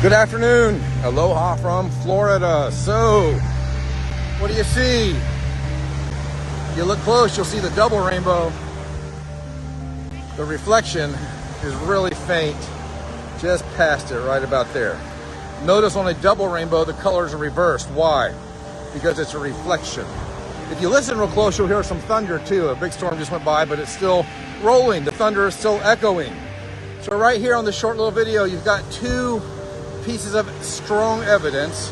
Good afternoon. Aloha from Florida. So, what do you see? If you look close, you'll see the double rainbow. The reflection is really faint, just past it, right about there. Notice on a double rainbow, the colors are reversed. Why? Because it's a reflection. If you listen real close, you'll hear some thunder too. A big storm just went by, but it's still rolling. The thunder is still echoing. So right here on this short little video, you've got two pieces of strong evidence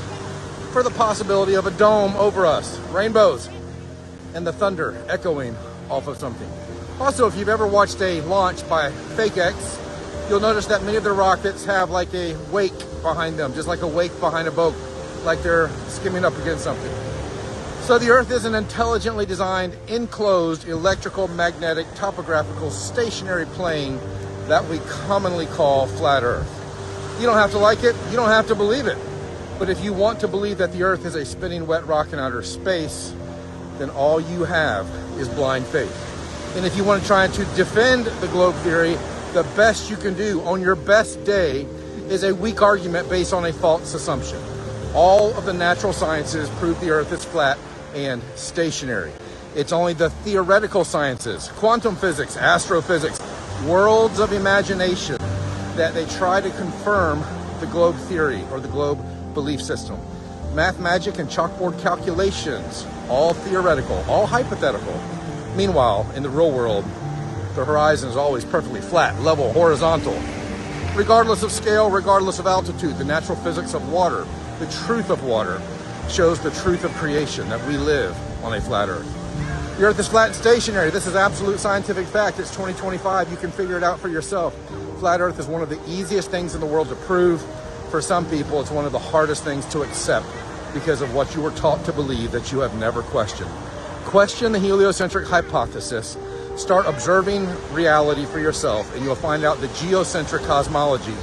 for the possibility of a dome over us, rainbows, and the thunder echoing off of something. Also, if you've ever watched a launch by SpaceX, you'll notice that many of their rockets have like a wake behind them, just like a wake behind a boat, like they're skimming up against something. So the Earth is an intelligently designed, enclosed, electrical, magnetic, topographical, stationary plane that we commonly call flat Earth. You don't have to like it, you don't have to believe it. But if you want to believe that the Earth is a spinning wet rock in outer space, then all you have is blind faith. And if you want to try to defend the globe theory, the best you can do on your best day is a weak argument based on a false assumption. All of the natural sciences prove the Earth is flat and stationary. It's only the theoretical sciences, quantum physics, astrophysics, worlds of imagination, that they try to confirm the globe theory or the globe belief system. Math, magic, and chalkboard calculations, all theoretical, all hypothetical. Meanwhile, in the real world, the horizon is always perfectly flat, level, horizontal. Regardless of scale, regardless of altitude, the natural physics of water, the truth of water, shows the truth of creation, that we live on a flat Earth. The Earth is flat and stationary. This is absolute scientific fact. It's 2025. You can figure it out for yourself. Flat Earth is one of the easiest things in the world to prove. For some people, it's one of the hardest things to accept because of what you were taught to believe that you have never questioned. Question the heliocentric hypothesis. Start observing reality for yourself, and you'll find out that geocentric cosmology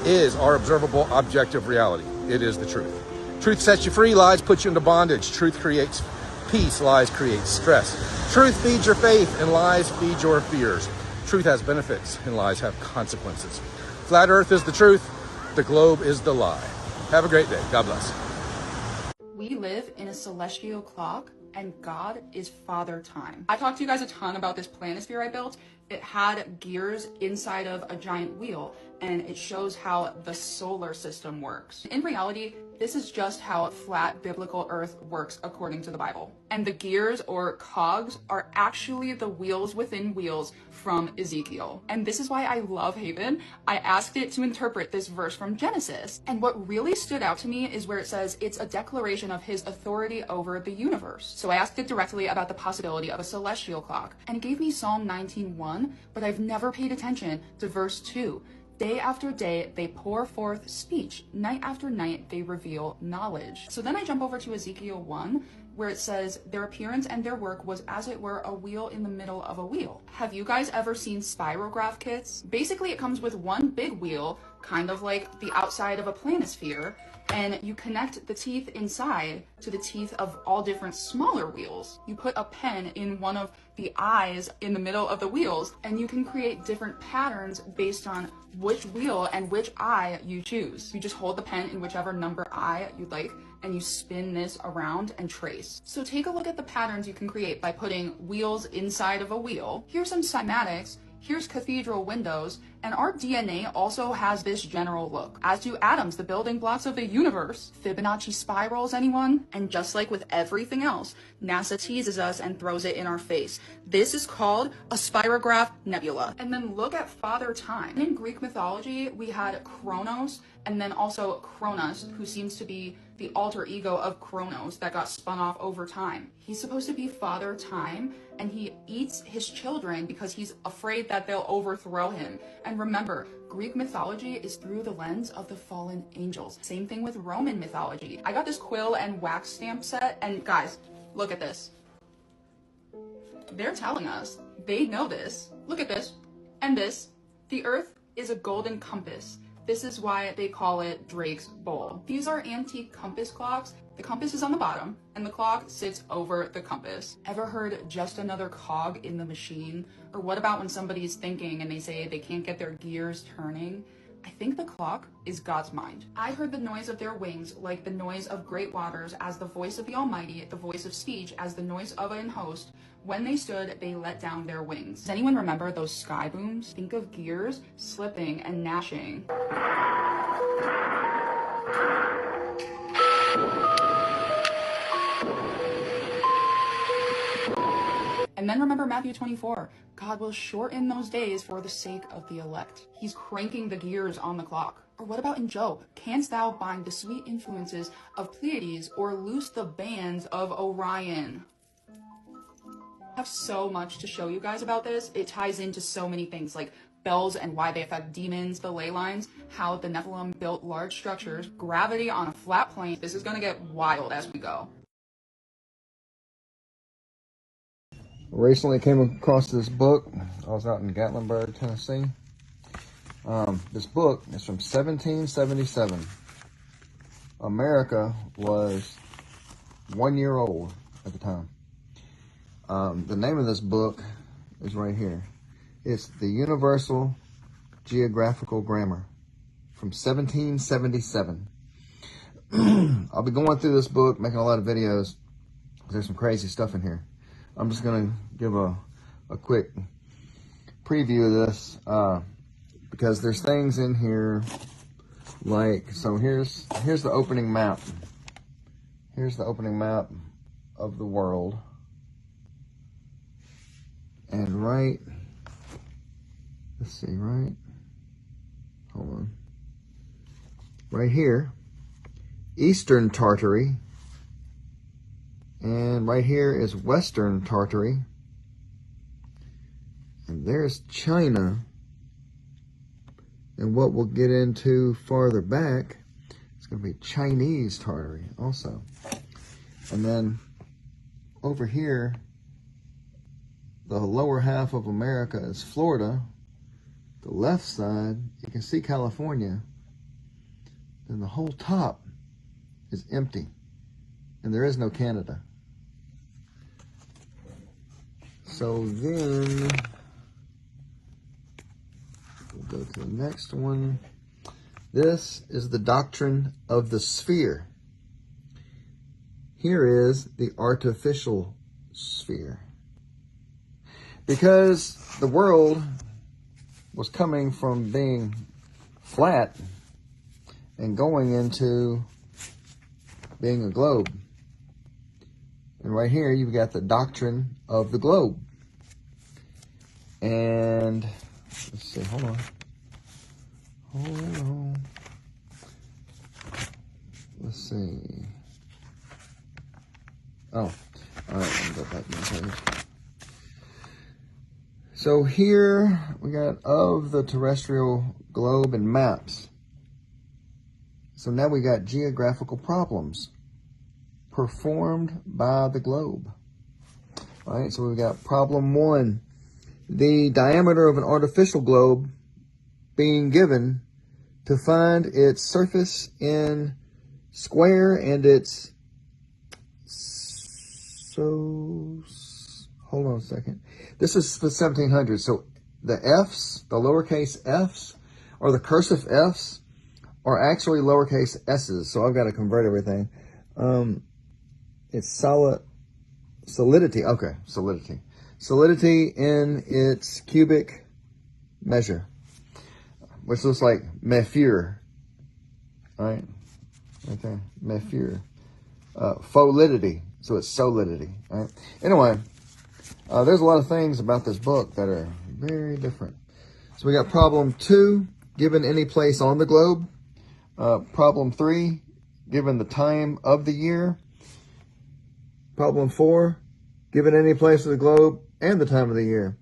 is our observable objective reality. It is the truth. Truth sets you free, lies put you into bondage. Truth creates peace, lies create stress. Truth feeds your faith, and lies feed your fears. Truth has benefits, and lies have consequences. Flat Earth is the truth. The globe is the lie. Have a great day. God bless. We live in a celestial clock, and God is Father Time. I talked to you guys a ton about this planisphere I built. It had gears inside of a giant wheel, and it shows how the solar system works. In reality, this is just how a flat biblical Earth works according to the Bible. And the gears, or cogs, are actually the wheels within wheels from Ezekiel. And this is why I love Haven. I asked it to interpret this verse from Genesis. And what really stood out to me is where it says it's a declaration of his authority over the universe. So I asked it directly about the possibility of a celestial clock. And it gave me Psalm 19:1, but I've never paid attention to verse 2. Day after day, they pour forth speech. Night after night, they reveal knowledge. So then I jump over to Ezekiel 1, where it says, their appearance and their work was as it were a wheel in the middle of a wheel. Have you guys ever seen spirograph kits? Basically, it comes with one big wheel, kind of like the outside of a planisphere, and you connect the teeth inside to the teeth of all different smaller wheels. You put a pen in one of the eyes in the middle of the wheels, and you can create different patterns based on which wheel and which eye you choose. You just hold the pen in whichever number eye you'd like, and you spin this around and trace. So take a look at the patterns you can create by putting wheels inside of a wheel. Here's some cymatics. Here's cathedral windows, and our DNA also has this general look, as do atoms, the building blocks of the universe. Fibonacci spirals, anyone? And just like with everything else, NASA teases us and throws it in our face. This is called a spirograph nebula. And then look at Father Time. In Greek mythology, we had Kronos, and then also Cronus, who seems to be the alter ego of Kronos that got spun off over time. He's supposed to be Father Time, and he eats his children because he's afraid that they'll overthrow him. And remember, Greek mythology is through the lens of the fallen angels. Same thing with Roman mythology. I got this quill and wax stamp set, and guys, look at this. They're telling us, they know this. Look at this, and this. The Earth is a golden compass. This is why they call it Drake's Bowl. These are antique compass clocks. The compass is on the bottom, and the clock sits over the compass. Ever heard just another cog in the machine? Or what about when somebody's thinking and they say they can't get their gears turning? I think the clock is God's mind. I heard the noise of their wings like the noise of great waters, as the voice of the Almighty, the voice of speech, as the noise of an host. When they stood, they let down their wings. Does anyone remember those sky booms? Think of gears slipping and gnashing. And then remember Matthew 24. God will shorten those days for the sake of the elect. He's cranking the gears on the clock. Or what about in Job? Canst thou bind the sweet influences of Pleiades or loose the bands of Orion? I have so much to show you guys about this. It ties into so many things like bells and why they affect demons, the ley lines, how the Nephilim built large structures, gravity on a flat plane. This is going to get wild as we go. Recently came across this book. I was out in Gatlinburg, Tennessee. This book is from 1777. America was 1 year old at the time. The name of this book is right here. It's the Universal Geographical Grammar from 1777. I'll be going through this book, making a lot of videos. There's some crazy stuff in here. I'm just going to give a quick preview of this because there's things in here like, so here's the opening map. Here's the opening map of the world. And right, let's see, right, hold on. Right here, Eastern Tartary. And right here is Western Tartary. And there's China. And what we'll get into farther back, it's going to be Chinese Tartary also. And then over here, the lower half of America is Florida. The left side, you can see California. Then the whole top is empty. And there is no Canada. So then, we'll go to the next one. This is the doctrine of the sphere. Here is the artificial sphere. Because the world was coming from being flat and going into being a globe. And right here, you've got the doctrine of the globe. And let's see, hold on. Let's see. Oh, all right, let me go back to my page. So here we got of the terrestrial globe and maps. So now we got geographical problems performed by the globe. All right, so we've got problem 1. The diameter of an artificial globe being given to find its surface in square and its, so, hold on a second. This is the 1700s. So the F's, the lowercase f's, or the cursive F's are actually lowercase s's. So I've got to convert everything. It's solidity. Okay, solidity. Solidity in its cubic measure, which looks like mefure, right? Right there, mefure. Folidity, so it's solidity, right? Anyway, there's a lot of things about this book that are very different. So we got problem 2, given any place on the globe. Problem 3, given the time of the year. Problem 4, given any place of the globe and the time of the year.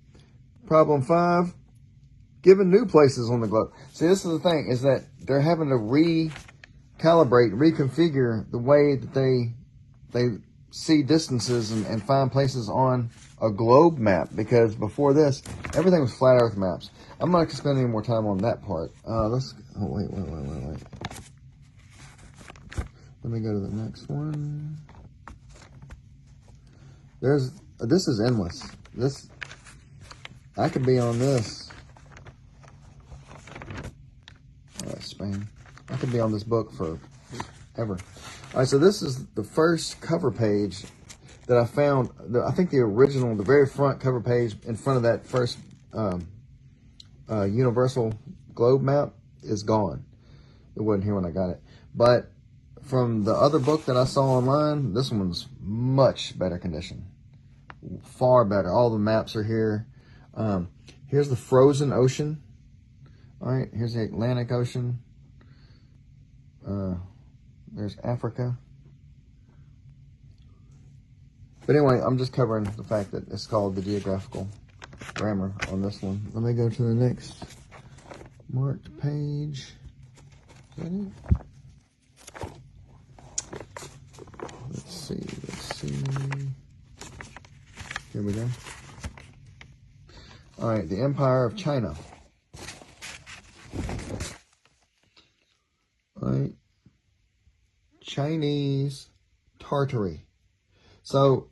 Problem 5, given new places on the globe. See, this is the thing, is that they're having to recalibrate, reconfigure the way that they see distances and find places on a globe map, because before this, everything was flat earth maps. I'm not going to spend any more time on that part. Wait. Let me go to the next one. This is endless. I could be on this Spain. I could be on this book for ever. All right, so this is the first cover page that I found. I think the original, the very front cover page in front of that first universal globe map is gone. It wasn't here when I got it. But from the other book that I saw online, this one's much better condition. Far better. All the maps are here. Here's the frozen ocean. All right, here's the Atlantic Ocean. There's Africa. But anyway, I'm just covering the fact that it's called the geographical grammar on this one. Let me go to the next marked page. Is that it? Let's see. Here we go. All right, the Empire of China. All right. Chinese Tartary. So,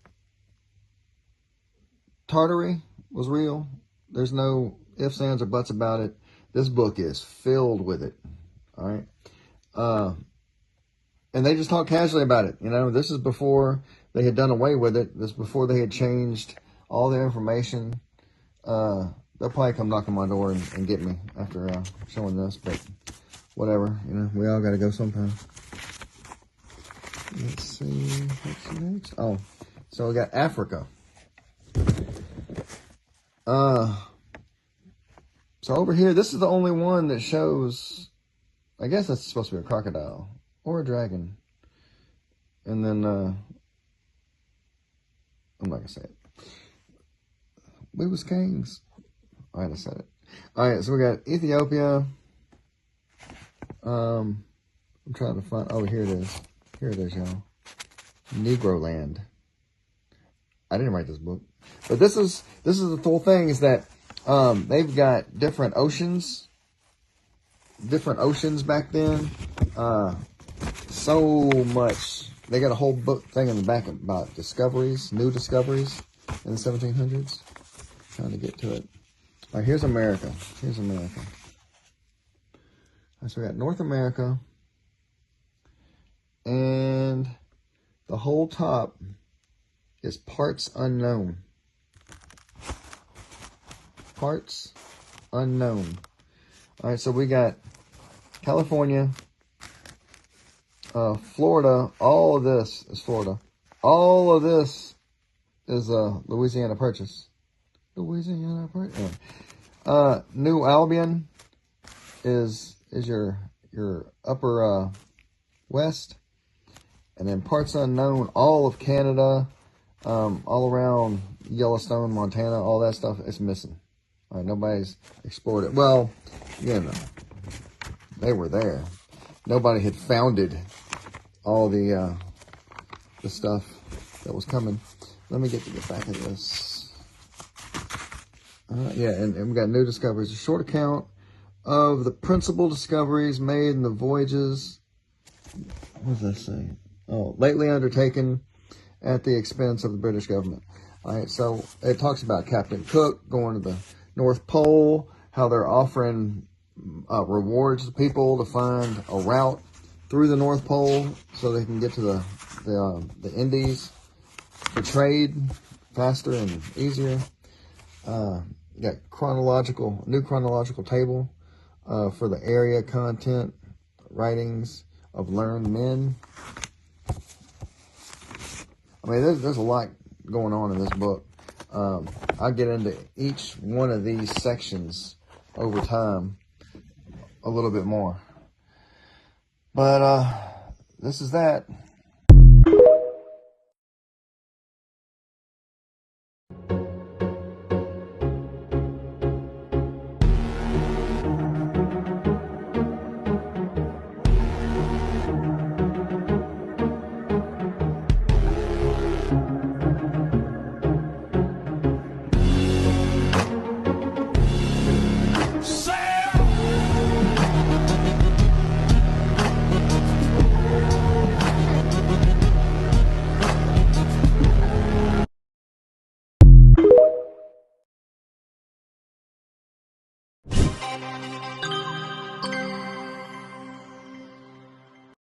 Tartary was real. There's no ifs, ands, or buts about it. This book is filled with it. All right. And they just talk casually about it. You know, this is before they had done away with it. This is before they had changed all their information. They'll probably come knock on my door and get me after showing this, but whatever. You know, we all got to go sometime. Let's see, what's next? Oh, so we got Africa. So over here, this is the only one that shows, I guess that's supposed to be a crocodile or a dragon. And then, I'm not gonna say it. We was kings. All right, I said it. All right, so we got Ethiopia. I'm trying to find, oh, here it is. Here it is, y'all. Negro Land. I didn't write this book. But this is the whole thing, is that they've got different oceans back then. So much. They got a whole book thing in the back about discoveries, new discoveries in the 1700s. Trying to get to it. All right, here's America. Here's America. All right, so we got North America. And the whole top is parts unknown. Parts unknown. All right, so we got California, Florida. All of this is Florida. All of this is Louisiana Purchase. Louisiana Purchase. New Albion is your upper west. And then parts unknown, all of Canada, all around Yellowstone, Montana, all that stuff is missing. All right, nobody's explored it. Well, you know, they were there. Nobody had founded all the stuff that was coming. Let me get to the back of this. Yeah, and we got new discoveries. A short account of the principal discoveries made in the voyages. What does that say? Oh, lately undertaken at the expense of the British government. All right, so it talks about Captain Cook going to the North Pole, how they're offering rewards to people to find a route through the North Pole so they can get to the Indies for trade faster and easier. You got new chronological table for the area content, writings of learned men. I mean, there's a lot going on in this book. I'll get into each one of these sections over time a little bit more. But this is that.